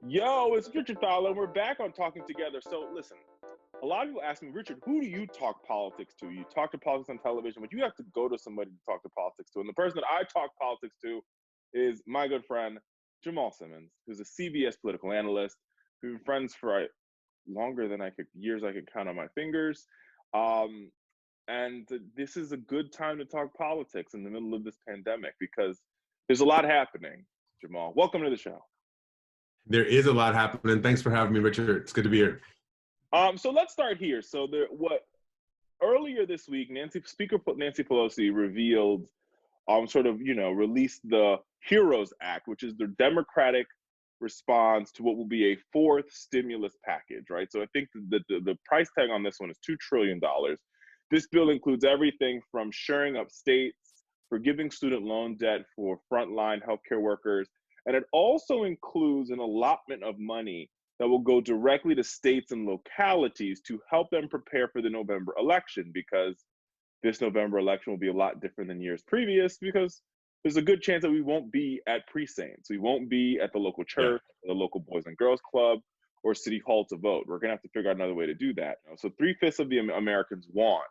Yo, it's Richard Fowler, and we're back on Talking Together. So listen, a lot of people ask me, Richard, who do you talk politics to? You talk to politics on television, but you have to go to somebody to talk to politics to. And the person that I talk politics to is my good friend, Jamal Simmons, who's a CBS political analyst. We've been friends for longer than years I could count on my fingers. And this is a good time to talk politics in the middle of this pandemic because there's a lot happening. Jamal, welcome to the show. There is a lot happening. Thanks for having me, Richard. It's good to be here. So let's start here. So earlier this week, Speaker Nancy Pelosi revealed, released the HEROES Act, which is the Democratic response to what will be a fourth stimulus package, right? So I think the price tag on this one is $2 trillion. This bill includes everything from shoring up states, forgiving student loan debt for frontline healthcare workers, and it also includes an allotment of money that will go directly to states and localities to help them prepare for the November election, because this November election will be a lot different than years previous, because there's a good chance that we won't be at precincts. We won't be at the local church, the local Boys and Girls Club, or City Hall to vote. We're going to have to figure out another way to do that. So 3/5 of the Americans want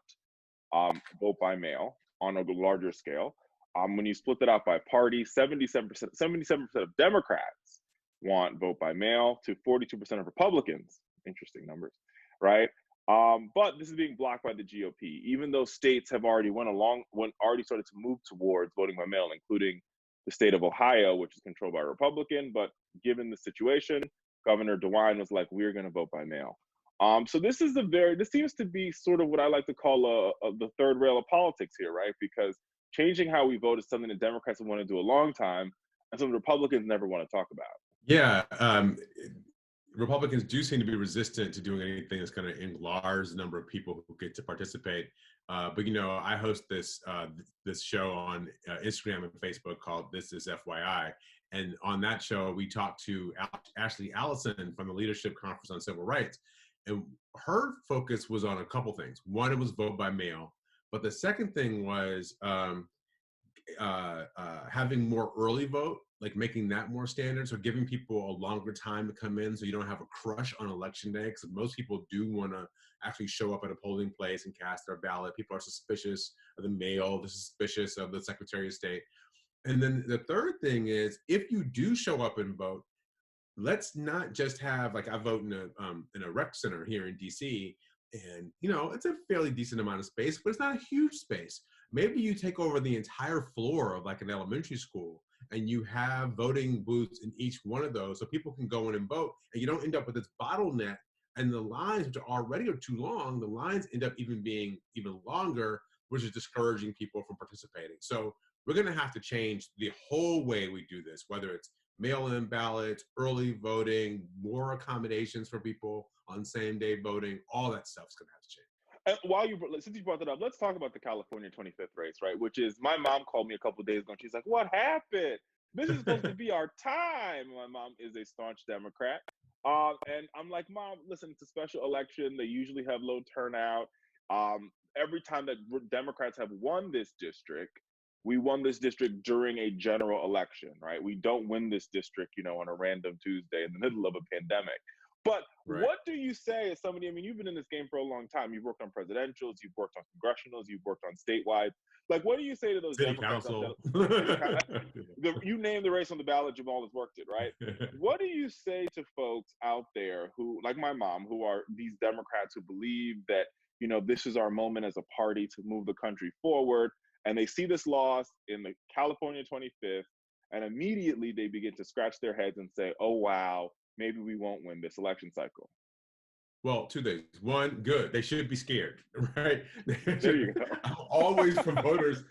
vote by mail on a larger scale. When you split that out by party, 77% of Democrats want vote by mail to 42% of Republicans. Interesting numbers, right? But this is being blocked by the GOP, even though states have already already started to move towards voting by mail, including the state of Ohio, which is controlled by a Republican. But given the situation, Governor DeWine was like, "We're going to vote by mail." So this seems to be sort of what I like to call the third rail of politics here, right? Because changing how we vote is something that Democrats have wanted to do a long time, and some Republicans never want to talk about. Yeah, Republicans do seem to be resistant to doing anything that's going to enlarge the number of people who get to participate. But I host this show on Instagram and Facebook called This Is FYI, and on that show we talked to Ashley Allison from the Leadership Conference on Civil Rights, and her focus was on a couple things. One, it was vote by mail. But the second thing was having more early vote, like making that more standard. So giving people a longer time to come in so you don't have a crush on election day, because most people do want to actually show up at a polling place and cast their ballot. People are suspicious of the mail, they're suspicious of the Secretary of State. And then the third thing is, if you do show up and vote, let's not just have, like, I vote in a rec center here in DC, and it's a fairly decent amount of space, but it's not a huge space. Maybe you take over the entire floor of like an elementary school and you have voting booths in each one of those so people can go in and vote, and you don't end up with this bottleneck, and the lines, which are already too long, the lines end up being even longer, which is discouraging people from participating. So we're going to have to change the whole way we do this, whether it's mail-in ballots, early voting, more accommodations for people on same-day voting. All that stuff's going to have to change. And since you brought that up, let's talk about the California 25th race, right? Which is, my mom called me a couple of days ago, and she's like, "What happened? This is supposed to be our time." My mom is a staunch Democrat. And I'm like, "Mom, listen, it's a special election. They usually have low turnout. Every time that Democrats have won this district, we won this district during a general election, right? We don't win this district, on a random Tuesday in the middle of a pandemic." But Right. What do you say as somebody, you've been in this game for a long time. You've worked on presidentials, you've worked on congressionals, you've worked on statewide. Like, what do you say to those City Democrats council. You name the race on the ballot, Jamal has worked it, right? What do you say to folks out there who, like my mom, who are these Democrats who believe that, this is our moment as a party to move the country forward, and they see this loss in the California 25th, and immediately they begin to scratch their heads and say, "Oh, wow, maybe we won't win this election cycle"? Well, two things. One, good. They should be scared, right? There you go. I'm always for voters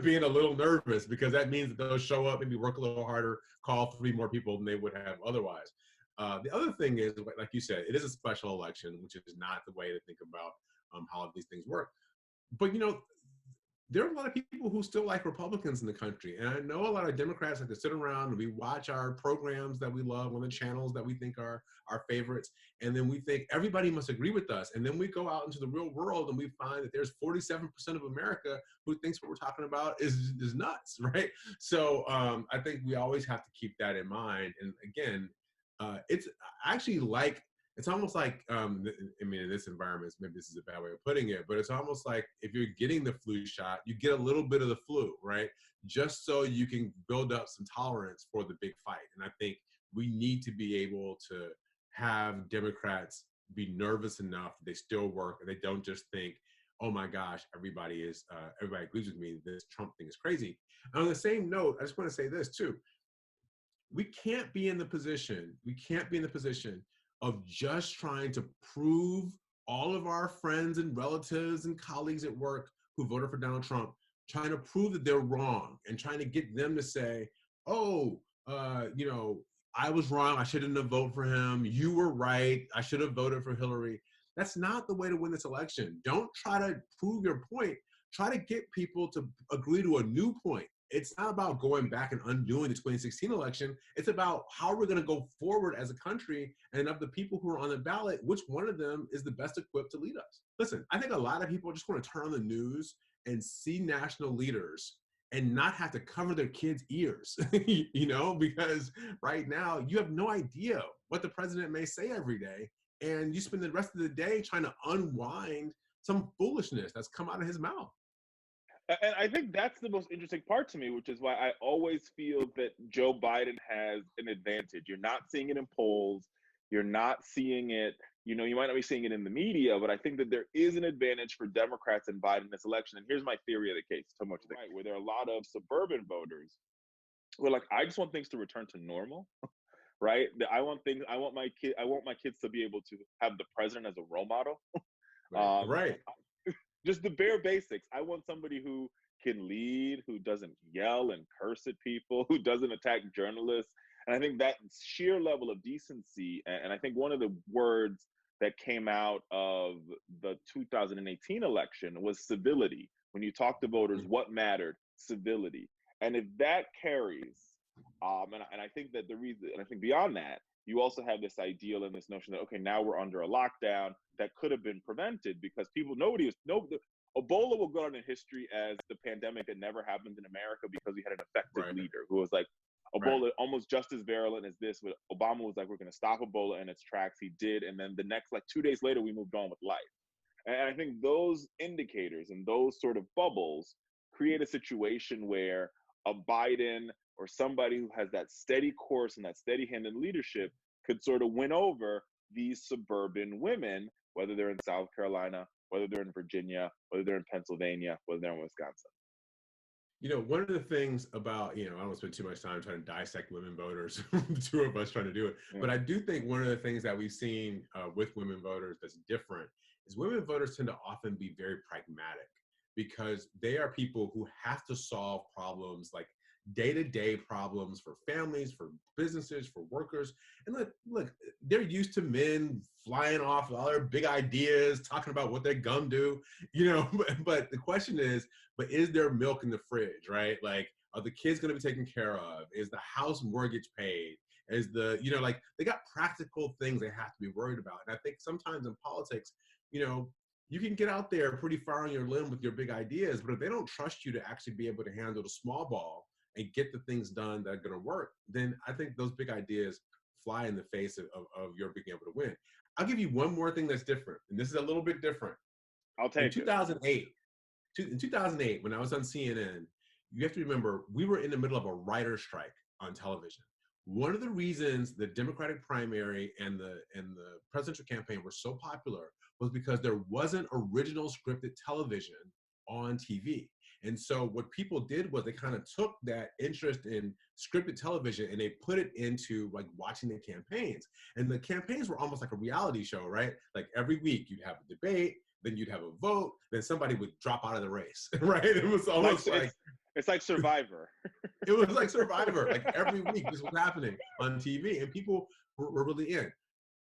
being a little nervous, because that means that they'll show up, maybe work a little harder, call 3 more people than they would have otherwise. The other thing is, like you said, it is a special election, which is not the way to think about how these things work. But, there are a lot of people who still like Republicans in the country. And I know a lot of Democrats like to sit around and we watch our programs that we love on the channels that we think are our favorites. And then we think everybody must agree with us. And then we go out into the real world and we find that there's 47% of America who thinks what we're talking about is nuts, right? So I think we always have to keep that in mind. And again, It's actually like, it's almost like, I mean, in this environment, maybe this is a bad way of putting it, but it's almost like if you're getting the flu shot, you get a little bit of the flu, right? Just so you can build up some tolerance for the big fight. And I think we need to be able to have Democrats be nervous enough that they still work and they don't just think, oh my gosh, everybody agrees with me, this Trump thing is crazy. And on the same note, I just want to say this too. We can't be in the position of just trying to prove all of our friends and relatives and colleagues at work who voted for Donald Trump, trying to prove that they're wrong and trying to get them to say, oh, I was wrong, I shouldn't have voted for him. You were right, I should have voted for Hillary. That's not the way to win this election. Don't try to prove your point. Try to get people to agree to a new point. It's not about going back and undoing the 2016 election. It's about how we're going to go forward as a country, and of the people who are on the ballot, which one of them is the best equipped to lead us. Listen, I think a lot of people just want to turn on the news and see national leaders and not have to cover their kids' ears, because right now you have no idea what the president may say every day. And you spend the rest of the day trying to unwind some foolishness that's come out of his mouth. And I think that's the most interesting part to me, which is why I always feel that Joe Biden has an advantage. You're not seeing it in polls. You're not seeing it, you might not be seeing it in the media, but I think that there is an advantage for Democrats in Biden this election. And here's my theory of the case, so much right, where there are a lot of suburban voters who are like, I just want things to return to normal. Right? I want my kids to be able to have the president as a role model. Right. Just the bare basics. I want somebody who can lead, who doesn't yell and curse at people, who doesn't attack journalists. And I think that sheer level of decency, and I think one of the words that came out of the 2018 election was civility. When you talk to voters, what mattered? Civility. And if that carries, and I think that the reason, and I think beyond that, you also have this ideal and this notion that, okay, now we're under a lockdown that could have been prevented because Ebola will go down in history as the pandemic that never happened in America because we had an effective leader who was like, Ebola almost just as virulent as this. Obama was like, we're going to stop Ebola in its tracks. He did. And then the next, 2 days later, we moved on with life. And I think those indicators and those sort of bubbles create a situation where a Biden or somebody who has that steady course and that steady hand in leadership could sort of win over these suburban women, whether they're in South Carolina, whether they're in Virginia, whether they're in Pennsylvania, whether they're in Wisconsin. One of the things about, I don't want to spend too much time trying to dissect women voters, the two of us trying to do it, but I do think one of the things that we've seen with women voters that's different is women voters tend to often be very pragmatic because they are people who have to solve problems like day-to-day problems for families, for businesses, for workers. And look, they're used to men flying off with all their big ideas, talking about what they're gonna do, but the question is, but is there milk in the fridge, right? Like, are the kids gonna be taken care of? Is the house mortgage paid? Is they got practical things they have to be worried about. And I think sometimes in politics, you can get out there pretty far on your limb with your big ideas, but if they don't trust you to actually be able to handle the small ball and get the things done that are going to work, then I think those big ideas fly in the face of your being able to win. I'll give you one more thing that's different, and this is a little bit different. I'll take it. In 2008, when I was on CNN, you have to remember, we were in the middle of a writer's strike on television. One of the reasons the Democratic primary and the presidential campaign were so popular was because there wasn't original scripted television on TV. And so what people did was they kind of took that interest in scripted television and they put it into watching the campaigns. And the campaigns were almost like a reality show, right? Like every week you'd have a debate, then you'd have a vote, then somebody would drop out of the race, right? It was almost it's like Survivor. It was like Survivor. Like every week this was happening on TV and people were really in.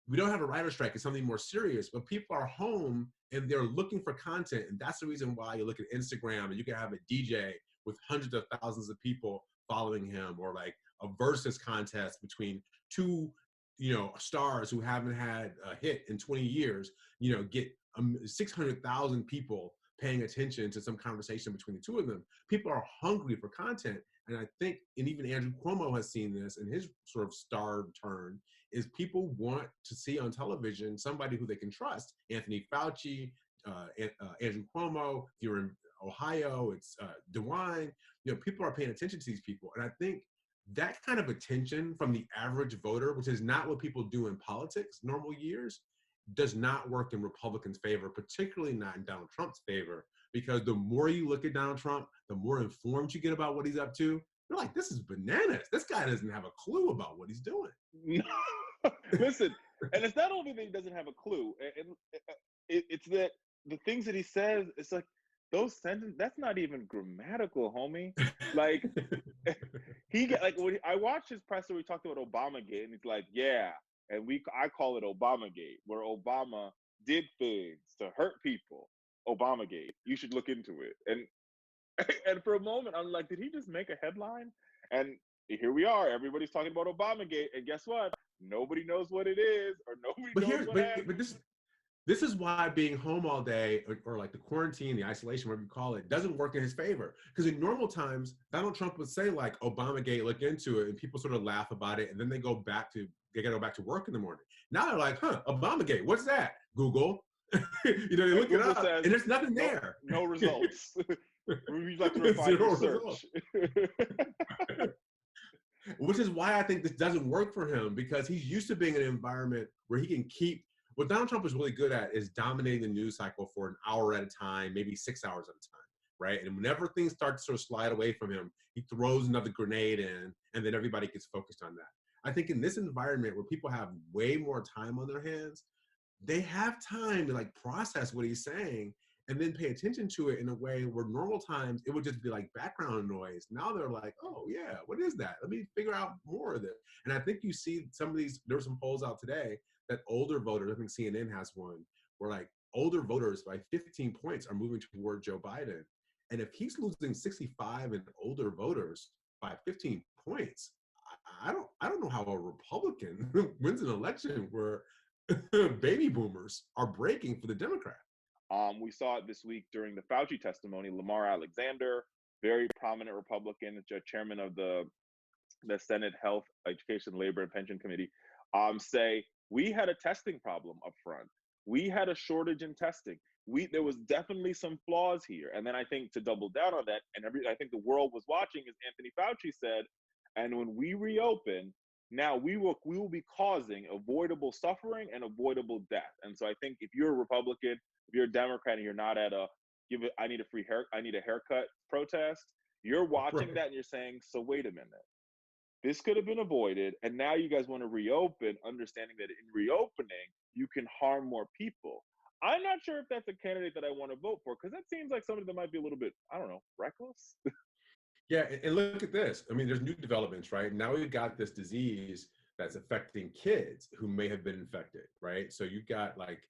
We don't have a writer's strike, it's something more serious, but people are home and they're looking for content. And that's the reason why you look at Instagram and you can have a DJ with hundreds of thousands of people following him, or like a versus contest between two, stars who haven't had a hit in 20 years, get 600,000 people paying attention to some conversation between the two of them. People are hungry for content. And I think, and even Andrew Cuomo has seen this in his sort of star turn, is people want to see on television somebody who they can trust. Anthony Fauci, Andrew Cuomo. If you're in Ohio, it's DeWine. People are paying attention to these people. And I think that kind of attention from the average voter, which is not what people do in politics normal years, does not work in Republicans' favor, particularly not in Donald Trump's favor, because the more you look at Donald Trump, the more informed you get about what he's up to. You're like, this is bananas. This guy doesn't have a clue about what he's doing. Listen, and it's not only that he doesn't have a clue. It's that the things that he says, it's like those sentences, that's not even grammatical, homie. Like, when I watched his presser, we talked about Obamagate, and he's like, yeah, and I call it Obamagate, where Obama did things to hurt people. Obamagate, you should look into it. And for a moment, I'm like, did he just make a headline? And here we are, everybody's talking about Obamagate, and guess what? Nobody knows what it is, or nobody knows what happened. But this is why being home all day, or like the quarantine, the isolation, whatever you call it, doesn't work in his favor. Because in normal times, Donald Trump would say like, Obamagate, look into it, and people sort of laugh about it, and then they gotta go back to work in the morning. Now they're like, Obamagate, what's that? Google. They look it up, and there's nothing there. No results. We'd like to refine your search. Which is why I think this doesn't work for him, because he's used to being in an environment where he can keep. What Donald Trump is really good at is dominating the news cycle for an hour at a time, maybe 6 hours at a time, right? And whenever things start to sort of slide away from him, he throws another grenade in, and then everybody gets focused on that. I think in this environment where people have way more time on their hands, they have time to like process what he's saying and then pay attention to it in a way where normal times it would just be like background noise. Now they're like, oh yeah, what is that? Let me figure out more of this. And I think you see some of these, there were some polls out today that older voters, I think CNN has one, where like older voters by 15 points are moving toward Joe Biden. And if he's losing 65 and older voters by 15 points, I don't know how a Republican wins an election where baby boomers are breaking for the Democrat. We saw it this week during the Fauci testimony. Lamar Alexander, very prominent Republican, chairman of the Senate Health, Education, Labor, and Pension Committee, say we had a testing problem up front. We had a shortage in testing. There was definitely some flaws here. And then I think to double down on that, and I think the world was watching, as Anthony Fauci said, and when we reopen, now we will be causing avoidable suffering and avoidable death. And so I think if you're a Republican, if you're a Democrat, and you're not at I need a haircut protest, you're watching that and you're saying, so wait a minute, this could have been avoided, and now you guys want to reopen, understanding that in reopening you can harm more people. I'm not sure if that's a candidate that I want to vote for, because that seems like somebody that might be a little bit, I don't know, reckless. Yeah, and look at this. I mean, there's new developments, right? Now we've got this disease that's affecting kids who may have been infected, right? So you've got like,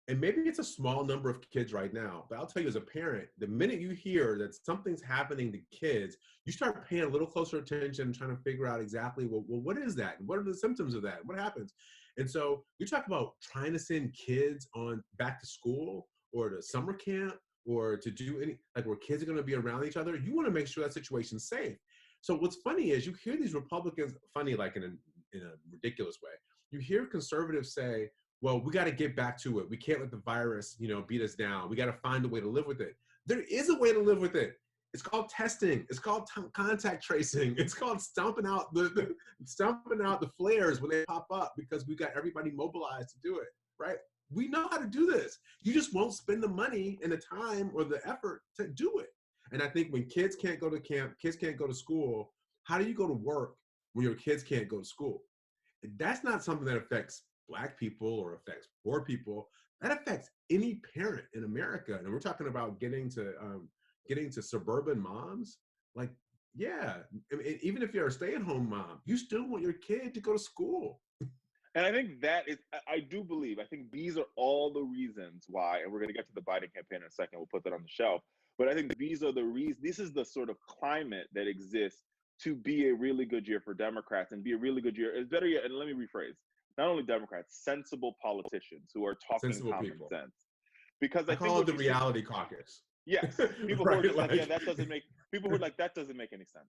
and maybe it's a small number of kids right now, but I'll tell you as a parent, the minute you hear that something's happening to kids, you start paying a little closer attention, trying to figure out exactly, well, what is that? And what are the symptoms of that? What happens? And so you talk about trying to send kids on back to school or to summer camp or to do any, like where kids are going to be around each other. You want to make sure that situation's safe. So what's funny is you hear these Republicans, funny like in a ridiculous way, you hear conservatives say, well, we got to get back to it. We can't let the virus, beat us down. We got to find a way to live with it. There is a way to live with it. It's called testing. It's called contact tracing. It's called stomping out the flares when they pop up, because we got everybody mobilized to do it, right? We know how to do this. You just won't spend the money and the time or the effort to do it. And I think when kids can't go to camp, kids can't go to school, how do you go to work when your kids can't go to school? That's not something that affects Black people or affects poor people. That affects any parent in America. And we're talking about getting to suburban moms. Like, yeah, I mean, even if you're a stay-at-home mom, you still want your kid to go to school. And I think I do believe, I think these are all the reasons why, and we're going to get to the Biden campaign in a second, we'll put that on the shelf, but I think these are the reasons, this is the sort of climate that exists to be a really good year for Democrats and be a really good year. It's better yet, and let me rephrase, not only Democrats, sensible politicians who are talking common sense. Because I call it the reality caucus. Yes, people who are just like, yeah, that doesn't make, people who are like, that doesn't make any sense.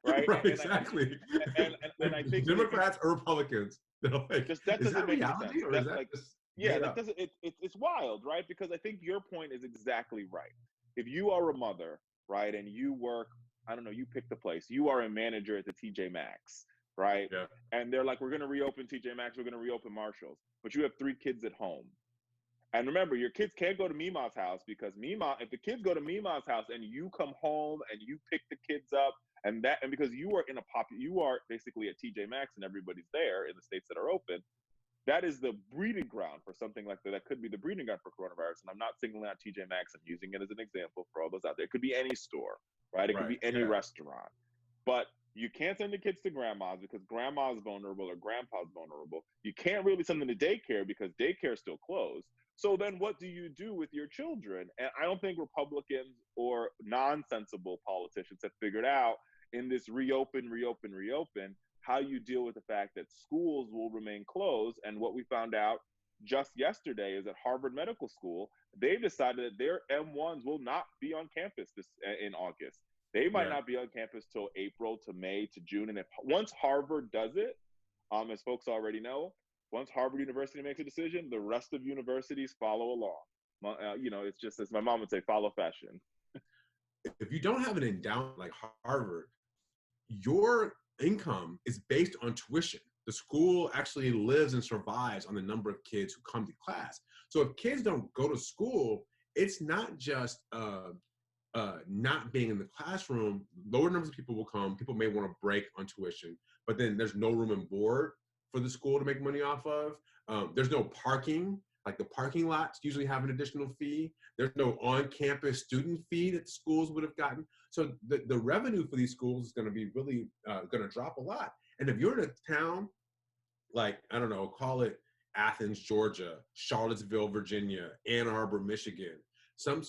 right? Right, exactly. And I think Democrats or Republicans, they're like, just that is doesn't that make any sense. reality or is That that like, just yeah, made that up? doesn't. It's wild, right? Because I think your point is exactly right. If you are a mother, right, and you work, I don't know, you pick the place. You are a manager at the TJ Maxx, right? Yeah, And they're like, we're going to reopen TJ Maxx, we're going to reopen Marshalls, but you have 3 kids at home. And remember, your kids can't go to Mima's house because Mima, if the kids go to Mima's house and you come home and you pick the kids up, and because you are you are basically at TJ Maxx and everybody's there in the states that are open, that is the breeding ground for something like that. That could be the breeding ground for coronavirus. And I'm not singling out TJ Maxx. I'm using it as an example for all those out there. It could be any store, right? It could right. be any Yeah, restaurant. But you can't send the kids to grandma's because grandma's vulnerable or grandpa's vulnerable. You can't really send them to daycare because daycare is still closed. So then what do you do with your children? And I don't think Republicans or nonsensible politicians have figured out in this reopen, how you deal with the fact that schools will remain closed. And what we found out just yesterday is that Harvard Medical School, they've decided that their M1s will not be on campus in August. They might yeah. not be on campus till April to May to June. And if once Harvard does it, as folks already know, once Harvard University makes a decision, the rest of universities follow along. It's just as my mom would say, follow fashion. If you don't have an endowment like Harvard, your income is based on tuition. The school actually lives and survives on the number of kids who come to class. So if kids don't go to school, it's not just not being in the classroom. Lower numbers of people will come. People may want to break on tuition, but then there's no room and board for the school to make money off of. There's no parking. Like the parking lots usually have an additional fee. There's no on-campus student fee that the schools would have gotten. So the revenue for these schools is going to be really going to drop a lot. And if you're in a town like, I don't know, call it Athens, Georgia, Charlottesville, Virginia, Ann Arbor, Michigan, some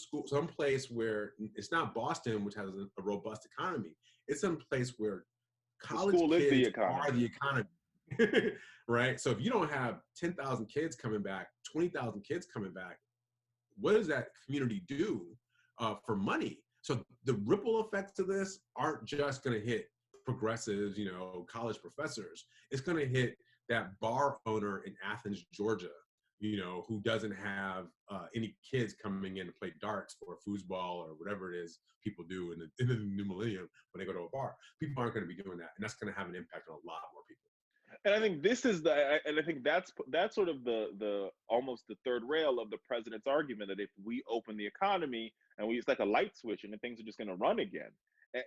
place where it's not Boston, which has a robust economy. It's some place where college kids are the economy. Right? So if you don't have 10,000 kids coming back, 20,000 kids coming back, what does that community do for money? So the ripple effects of this aren't just going to hit progressives, college professors. It's going to hit that bar owner in Athens, Georgia, who doesn't have any kids coming in to play darts or foosball or whatever it is people do in the new millennium when they go to a bar. People aren't going to be doing that, and that's going to have an impact on a lot more people. And I think I think that's sort of the almost the third rail of the president's argument that if we open the economy and it's like a light switch and then things are just going to run again.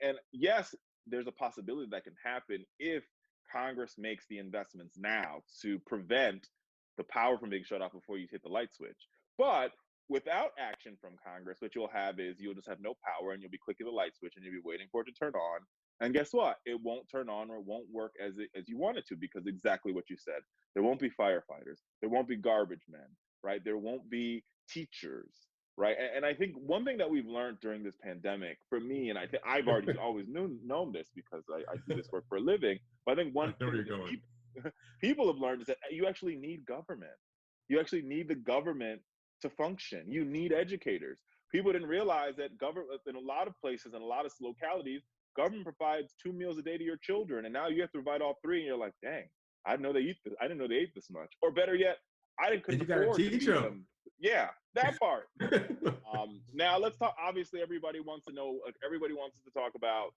And yes, there's a possibility that can happen if Congress makes the investments now to prevent the power from being shut off before you hit the light switch. But without action from Congress, what you'll have is you'll just have no power and you'll be clicking the light switch and you'll be waiting for it to turn on. And guess what? It won't turn on or it won't work as you want it to, because exactly what you said. There won't be firefighters. There won't be garbage men, right? There won't be teachers, right? And I think one thing that we've learned during this pandemic, for me, and I think I've already always known this because I do this work for a living, but I think one thing that people have learned is that you actually need government. You actually need the government to function. You need educators. People didn't realize that government in a lot of places and a lot of localities, government provides 2 meals a day to your children, and now you have to provide all 3, and you're like, dang, I didn't know they eat this. I didn't know they ate this much. Or better yet, I couldn't afford to teach them. Yeah, that part. Now let's talk. Obviously, everybody wants to know. Everybody wants us to talk about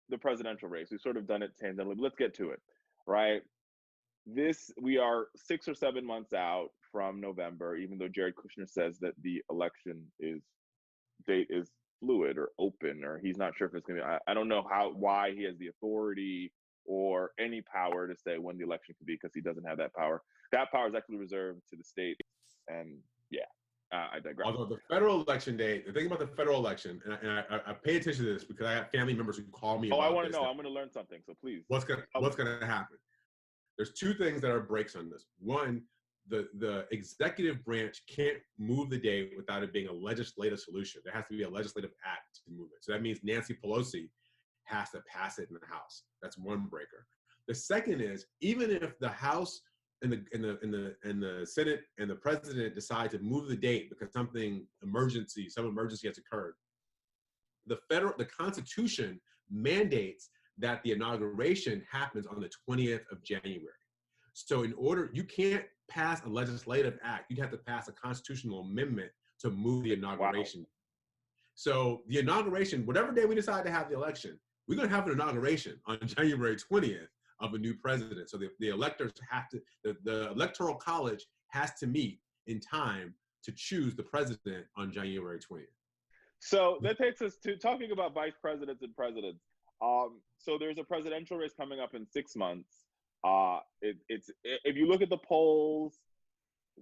the presidential race. We've sort of done it tangentially, but let's get to it. Right. We are 6 or 7 months out from November, even though Jared Kushner says that the election date is fluid or open, or he's not sure if it's going to be. I don't know why he has the authority or any power to say when the election could be, because he doesn't have that power. That power is actually reserved to the states. And yeah, I digress. Although the federal election date, the thing about the federal election, and I pay attention to this because I have family members who call me. I want to know. I'm going to learn something. So please. What's going to happen? There's 2 things that are breaks on this. One, the executive branch can't move the date without it being a legislative solution. There has to be a legislative act to move it. So that means Nancy Pelosi has to pass it in the House. That's one breaker. The second is, even if the House and the Senate and the president decide to move the date because some emergency has occurred, the Constitution mandates that the inauguration happens on the 20th of January. So in order, you can't pass a legislative act. You'd have to pass a constitutional amendment to move the inauguration. Wow. So the inauguration, whatever day we decide to have the election, we're going to have an inauguration on January 20th of a new president. So the electors have to, the electoral college has to meet in time to choose the president on January 20th. So that takes us to talking about vice presidents and presidents. So there's a presidential race coming up in 6 months. It's if you look at the polls,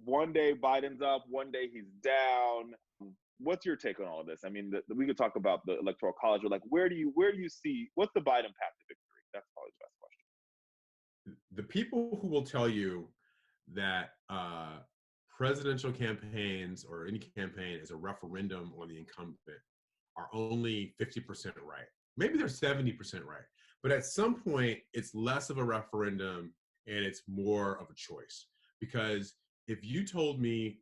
one day Biden's up, one day he's down. What's your take on all of this? I mean, we could talk about the electoral college, but like, where do you see what's the Biden path to victory? That's probably the best question. The people who will tell you that presidential campaigns or any campaign is a referendum on the incumbent are only 50% right. Maybe they're 70% right. But at some point, it's less of a referendum and it's more of a choice. Because if you told me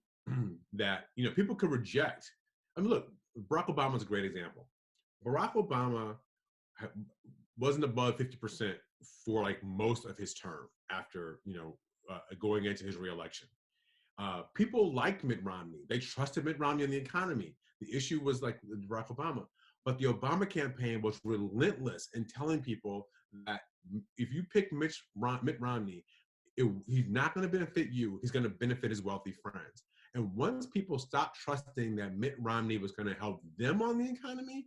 that, people could reject, I mean, look, Barack Obama's a great example. Barack Obama wasn't above 50% for like most of his term after, going into his reelection. People liked Mitt Romney. They trusted Mitt Romney on the economy. The issue was like Barack Obama. But the Obama campaign was relentless in telling people that if you pick Mitt Romney, he's not going to benefit you. He's going to benefit his wealthy friends. And once people stopped trusting that Mitt Romney was going to help them on the economy,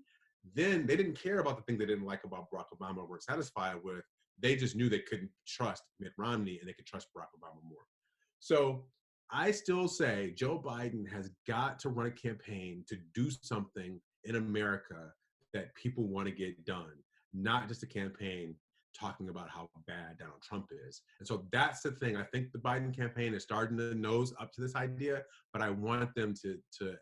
then they didn't care about the thing they didn't like about Barack Obama or weren't satisfied with. They just knew they couldn't trust Mitt Romney and they could trust Barack Obama more. So I still say Joe Biden has got to run a campaign to do something in America that people want to get done, not just a campaign talking about how bad Donald Trump is. And so that's the thing. I think the Biden campaign is starting to nose up to this idea, but I want them to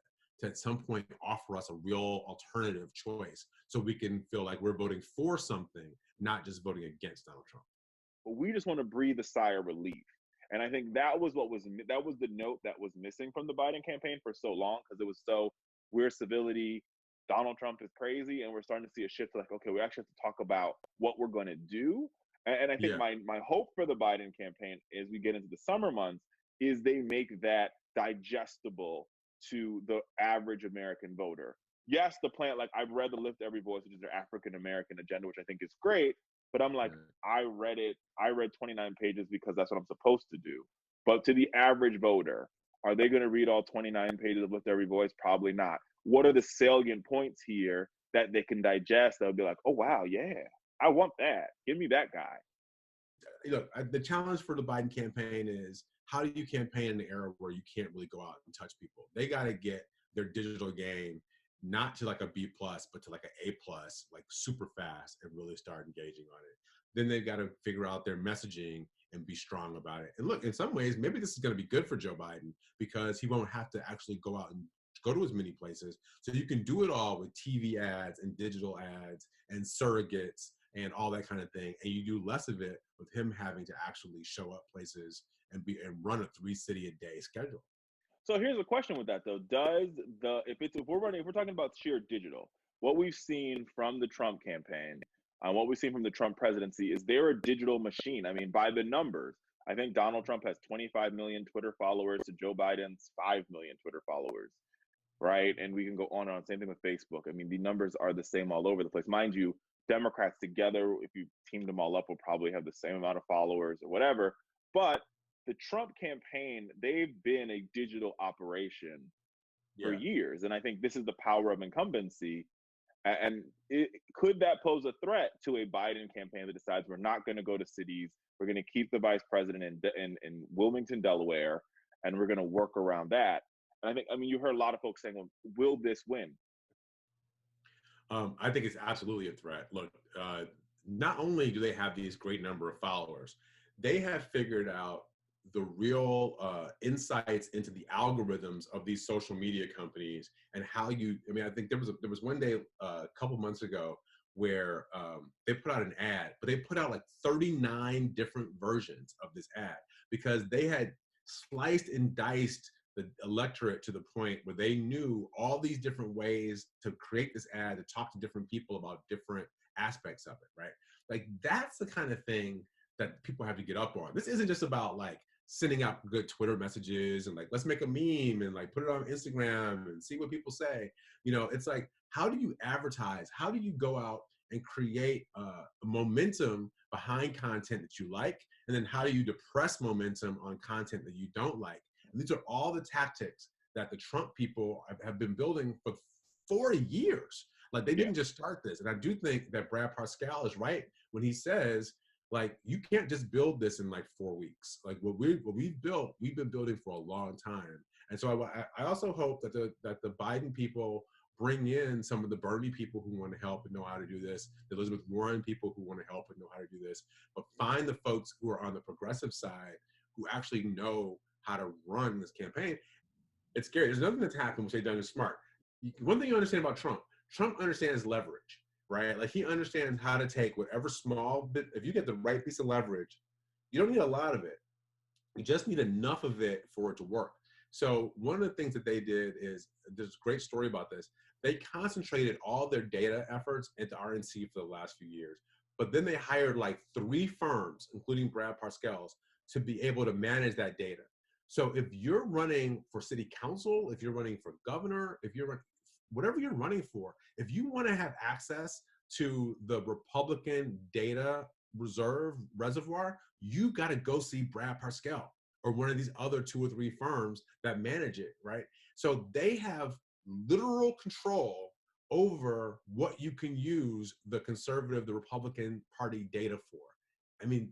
at some point offer us a real alternative choice so we can feel like we're voting for something, not just voting against Donald Trump. But we just want to breathe a sigh of relief. And I think that was the note that was missing from the Biden campaign for so long, because it was so, we're civility, Donald Trump is crazy, and we're starting to see a shift to like, okay, we actually have to talk about what we're going to do. And I think my hope for the Biden campaign as we get into the summer months is they make that digestible to the average American voter. Yes, the plan, like I've read the Lift Every Voice, which is their African-American agenda, which I think is great. But I'm like, I read 29 pages because that's what I'm supposed to do. But to the average voter, are they going to read all 29 pages of Lift Every Voice? Probably not. What are the salient points here that they can digest? They'll be like, oh, wow, yeah, I want that. Give me that guy. Look, the challenge for the Biden campaign is how do you campaign in an era where you can't really go out and touch people? They got to get their digital game not to like a B+, but to like an A+, like super fast and really start engaging on it. Then they've got to figure out their messaging and be strong about it. And look, in some ways, maybe this is going to be good for Joe Biden because he won't have to actually go out and go to as many places. So you can do it all with TV ads and digital ads and surrogates and all that kind of thing. And you do less of it with him having to actually show up places and run a 3-city-a-day schedule. So here's a question with that though. If we're talking about sheer digital, what we've seen from the Trump campaign, what we've seen from the Trump presidency is they're a digital machine. I mean, by the numbers, I think Donald Trump has 25 million Twitter followers to Joe Biden's 5 million Twitter followers, right? And we can go on and on. Same thing with Facebook. I mean, the numbers are the same all over the place. Mind you, Democrats together, if you teamed them all up, will probably have the same amount of followers or whatever. But the Trump campaign, they've been a digital operation for years. And I think this is the power of incumbency. And could that pose a threat to a Biden campaign that decides we're not going to go to cities, we're going to keep the vice president in Wilmington, Delaware, and we're going to work around that? And you heard a lot of folks saying, well, will this win? I think it's absolutely a threat. Look, not only do they have these great number of followers, they have figured out the real insights into the algorithms of these social media companies and how I think there was one day a couple months ago where they put out an ad, but they put out like 39 different versions of this ad because they had sliced and diced the electorate to the point where they knew all these different ways to create this ad to talk to different people about different aspects of it, right? Like, that's the kind of thing that people have to get up on. This isn't just about like sending out good Twitter messages and like, let's make a meme and like put it on Instagram and see what people say. You know, it's like, how do you advertise? How do you go out and create a momentum behind content that you like? And then how do you depress momentum on content that you don't like? And these are all the tactics that the Trump people have been building for 40 years. Like, they didn't just start this. And I do think that Brad Parscale is right when he says, like, you can't just build this in like 4 weeks. Like, what we've built, we've been building for a long time. And so I also hope that the Biden people bring in some of the Bernie people who want to help and know how to do this, the Elizabeth Warren people who want to help and know how to do this, but find the folks who are on the progressive side who actually know how to run this campaign. It's scary. There's nothing that's happened which they've done is smart. One thing you understand about Trump understands leverage, right? Like, he understands how to take whatever small bit, if you get the right piece of leverage, you don't need a lot of it. You just need enough of it for it to work. So one of the things that they did is, there's a great story about this. They concentrated all their data efforts into RNC for the last few years, but then they hired like 3 firms, including Brad Parscale's, to be able to manage that data. So if you're running for city council, if you're running for governor, if you're running, whatever you're running for, if you want to have access to the Republican data reservoir, you got to go see Brad Parscale or one of these other 2 or 3 firms that manage it, right? So they have literal control over what you can use the conservative, the Republican Party data for. I mean,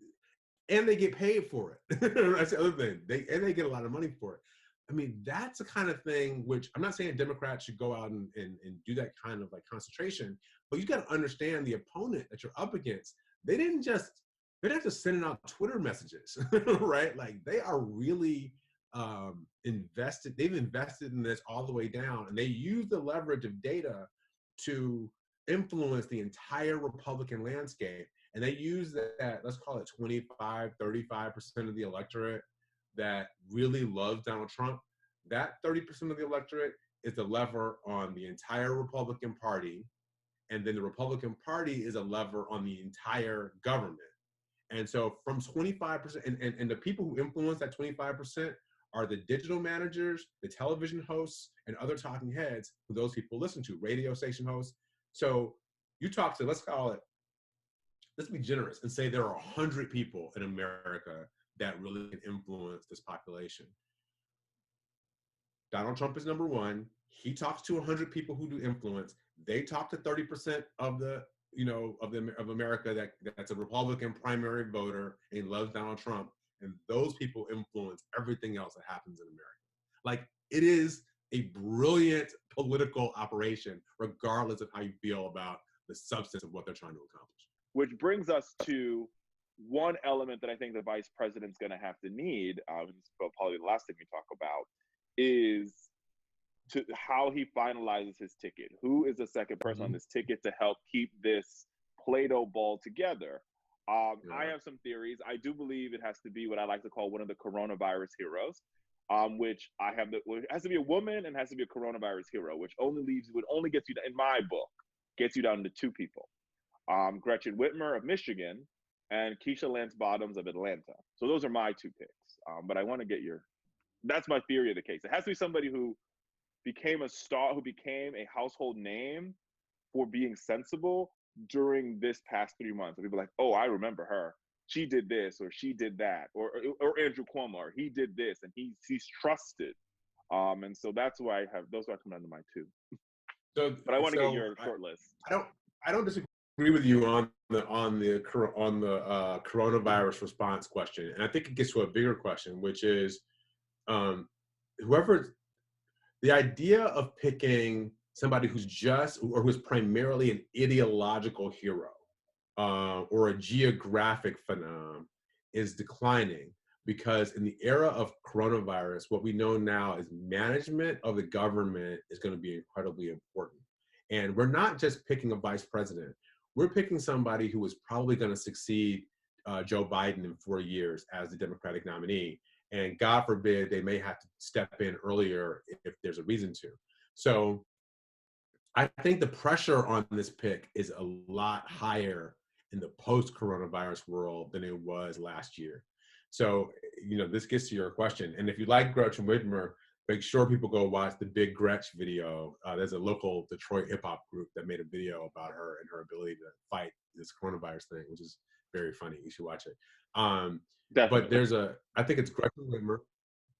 and they get paid for it. That's the other thing. They get a lot of money for it. I mean, that's the kind of thing which, I'm not saying Democrats should go out and do that kind of like concentration, but you got to understand the opponent that you're up against. They didn't just send out Twitter messages, right? Like, they are really invested. They've invested in this all the way down, and they use the leverage of data to influence the entire Republican landscape. And they use that, let's call it 25, 35% of the electorate that really loves Donald Trump. That 30% of the electorate is the lever on the entire Republican Party. And then the Republican Party is a lever on the entire government. And so from 25%, and the people who influence that 25% are the digital managers, the television hosts, and other talking heads who those people listen to, radio station hosts. So you talk to, let's be generous and say there are 100 people in America that really can influence this population. Donald Trump is number 1. He talks to 100 people who do influence. They talk to 30% of of America that's a Republican primary voter and loves Donald Trump, and those people influence everything else that happens in America. Like, it is a brilliant political operation, regardless of how you feel about the substance of what they're trying to accomplish. Which brings us to one element that I think the vice president's going to have to need, probably the last thing we talk about, is to how he finalizes his ticket. Who is the second person on this ticket to help keep this Play-Doh ball together? I have some theories. I do believe it has to be what I like to call one of the coronavirus heroes, which it has to be a woman and has to be a coronavirus hero, which only gets you, in my book, gets you down to 2 people. Gretchen Whitmer of Michigan and Keisha Lance Bottoms of Atlanta. So those are my 2 picks. But I want to get that's my theory of the case. It has to be somebody who became a star, who became a household name for being sensible during this past 3 months. And people are like, oh, I remember her. She did this, or she did that, or Andrew Cuomo, or he did this, and he's trusted. And so that's why those are coming under my 2. So, but I want to get your short list. I don't disagree with you on the coronavirus response question, and I think it gets to a bigger question, which is the idea of picking somebody who's primarily an ideological hero or a geographic phenomenon is declining, because in the era of coronavirus, what we know now is management of the government is going to be incredibly important. And we're not just picking a vice president. We're picking somebody who is probably going to succeed Joe Biden in 4 years as the Democratic nominee. And God forbid, they may have to step in earlier if there's a reason to. So I think the pressure on this pick is a lot higher in the post-coronavirus world than it was last year. So, this gets to your question. And if you like Gretchen Whitmer, make sure people go watch the Big Gretch video. There's a local Detroit hip hop group that made a video about her and her ability to fight this coronavirus thing, which is very funny. You should watch it. But I think it's Gretchen Whitmer.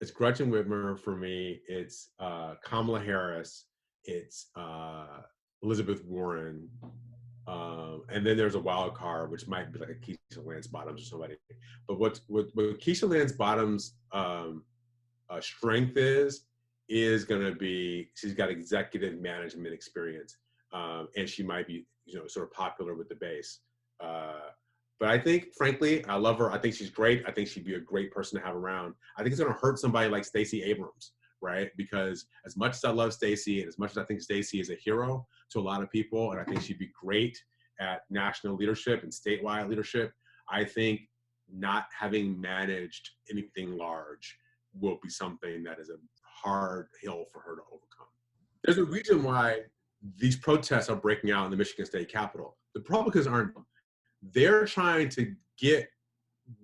It's Gretchen Whitmer for me. It's Kamala Harris. It's Elizabeth Warren. And then there's a wild card, which might be like a Keisha Lance Bottoms or somebody. But what Keisha Lance Bottoms' strength is going to be, she's got executive management experience, and she might be, sort of popular with the base. But I think, frankly, I love her. I think she's great. I think she'd be a great person to have around. I think it's going to hurt somebody like Stacey Abrams, right? Because as much as I love Stacey, and as much as I think Stacey is a hero to a lot of people, and I think she'd be great at national leadership and statewide leadership, I think not having managed anything large will be something that is a hard hill for her to overcome. There's a reason why these protests are breaking out in the Michigan State Capitol. The Republicans aren't. They're trying to get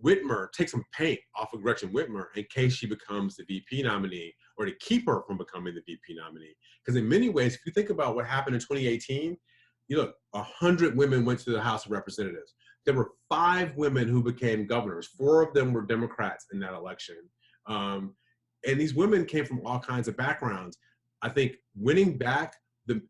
Whitmer, take some paint off of Gretchen Whitmer in case she becomes the VP nominee, or to keep her from becoming the VP nominee. Because in many ways, if you think about what happened in 2018, 100 women went to the House of Representatives. There were 5 women who became governors. 4 of them were Democrats in that election. And these women came from all kinds of backgrounds. I think winning back the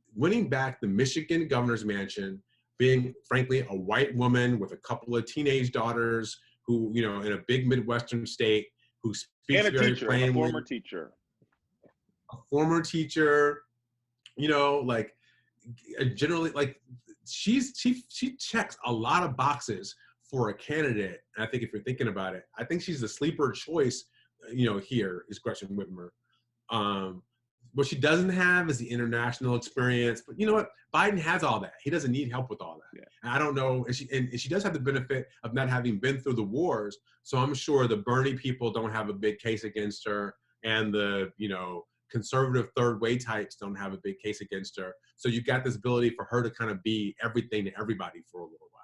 Michigan governor's mansion, being, frankly, a white woman with a couple of teenage daughters who, in a big Midwestern state, who speaks very plainly. A former teacher. A former teacher, generally, she checks a lot of boxes for a candidate. And I think if you're thinking about it, I think she's the sleeper choice, here is Gretchen Whitmer. What she doesn't have is the international experience, but you know what? Biden has all that. He doesn't need help with all that. Yeah. And I don't know, and she does have the benefit of not having been through the wars. So I'm sure the Bernie people don't have a big case against her, and the conservative third way types don't have a big case against her. So you got this ability for her to kind of be everything to everybody for a little while.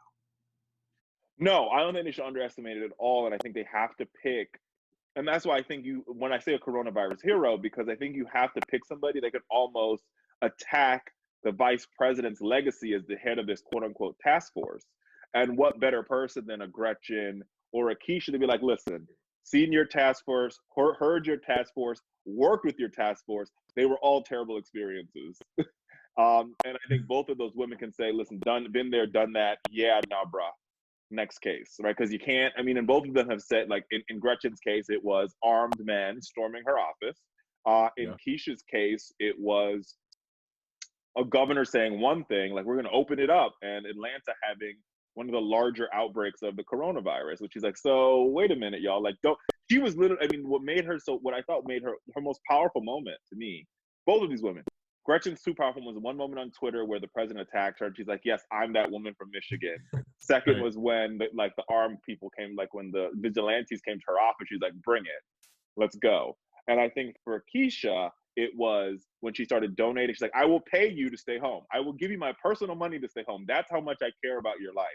No, I don't think they should underestimate it at all, and I think they have to pick. And that's why I think when I say a coronavirus hero, because I think you have to pick somebody that could almost attack the vice president's legacy as the head of this quote unquote task force. And what better person than a Gretchen or a Keisha to be like, listen, seen your task force, heard your task force, worked with your task force. They were all terrible experiences. And I think both of those women can say, listen, been there, done that. Yeah, nah, bruh. Next case, right? Because you can't, and both of them have said, like in Gretchen's case, it was armed men storming her office. In Keisha's case, it was a governor saying one thing, like, we're going to open it up, and Atlanta having one of the larger outbreaks of the coronavirus, which is like, so wait a minute, y'all, like, she was literally, what I thought made her most powerful moment to me, both of these women, Gretchen's too powerful was one moment on Twitter where the president attacked her, and she's like, yes, I'm that woman from Michigan. Second right. was when the armed people came, like when the vigilantes came to her office, she's like, bring it, let's go. And I think for Keisha, it was when she started donating, she's like, I will pay you to stay home. I will give you my personal money to stay home. That's how much I care about your life.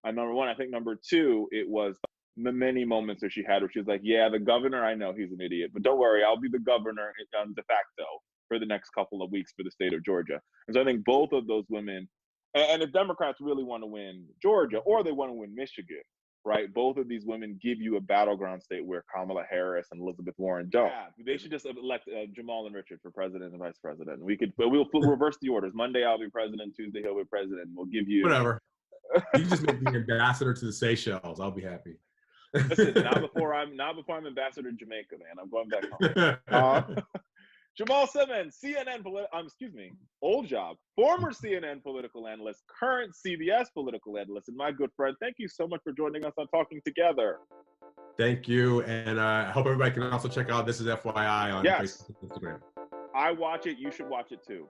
And number one. I think number two, it was the many moments that she had where she was like, yeah, the governor, I know he's an idiot, but don't worry, I'll be the governor de facto for the next couple of weeks for the state of Georgia. And so I think both of those women, and if Democrats really want to win Georgia or they want to win Michigan, right, both of these women give you a battleground state where Kamala Harris and Elizabeth Warren don't. Yeah, they should just elect Jamal and Richard for president and vice president. We'll reverse the orders. Monday I'll be president, Tuesday he'll be president. We'll give you whatever. You can just make me ambassador to the Seychelles. I'll be happy. Listen, not before I'm ambassador to Jamaica, man. I'm going back home. Jamal Simmons, old job, former CNN political analyst, current CBS political analyst, and my good friend. Thank you so much for joining us on Talking Together. Thank you, and I hope everybody can also check out This Is FYI on Facebook and Instagram. I watch it. You should watch it too.